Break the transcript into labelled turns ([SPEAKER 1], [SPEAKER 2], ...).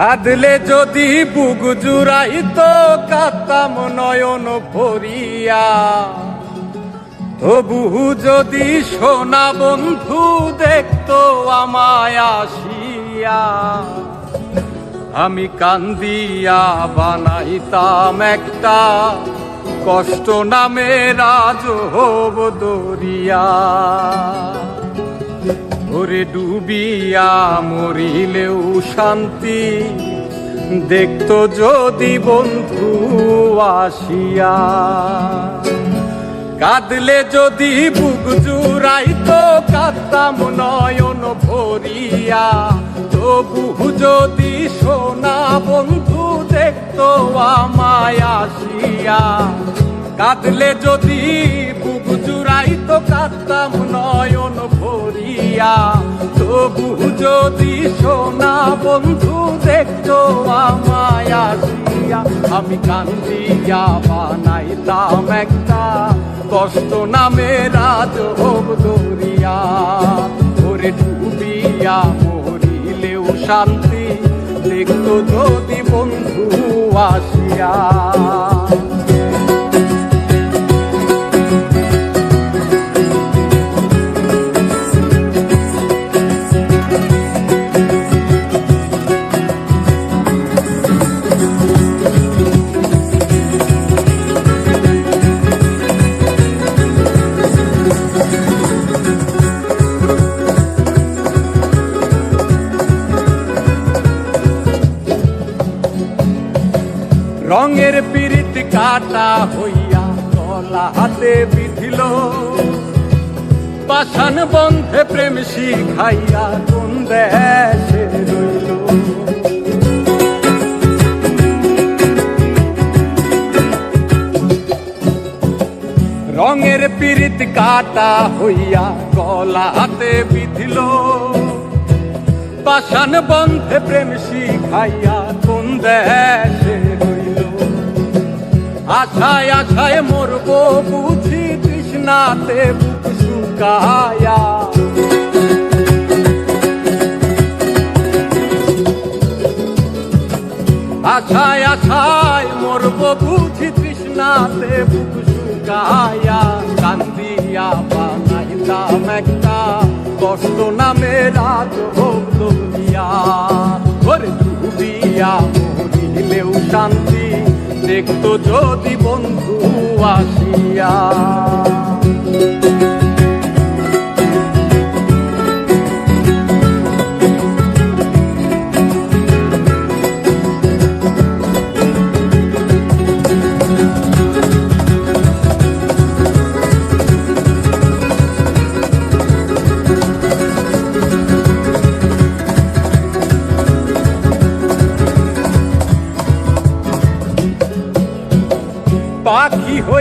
[SPEAKER 1] কাঁদলে যদি বুক জুড়াইতো কাঁদতাম নয়ন ভরিয়া, তবু যদি সোনা বন্ধু দেখতো আমায় আসিয়া, আমি কান্দিয়া বানাইতাম একটা কষ্ট নামে রাজহব দরিয়া। ওরে ডুবিয়া মরিলেও শান্তি দেখতো যদি বন্ধু আসিয়া। কাঁদলে যদি বুক জুড়াইতো কাঁদতাম নয়ন ভরিয়া, তবু যদি সোনা বন্ধু দেখতো আমায় আসিয়া। কাঁদলে যদি বুক জুড়াইতো কাঁদতাম নয়ন ভরিয়া, তবু যদি সোনা বন্ধু দেখতো আমায় আসিয়া। আমি কান্দিয়া বানাইতাম একটা কষ্ট নামে রাজহব দরিয়া। ওরে ডুবিয়া মরিলেও শান্তি দেখতো যদি বন্ধু আসিয়া। রঙের পিরিত কাটা হইয়া গলা হাতে বিধিল, পাষাণ বন্ধে প্রেম শিখাইয়া কোন দেশে রইল। রঙের পিরিত কাটা হইয়া গলা হাতে বিধিল, পাষাণ বন্ধে প্রেম শিখাইয়া কোন দেশে রইল। আশায় আশায় মরবো বুঝি তৃষ্ণাতে বুক শুকায়া। আশায় আশায় মরবো বুঝি তৃষ্ণাতে বুক শুকায়া। কান্দিয়া বানাইতাম একটা কষ্ট নামে রাজহব দরিয়া। ওরে ডুবিয়া মরিলেও শান্তি দেখতো যদি বন্ধু আসিয়া। পাখি হয়ে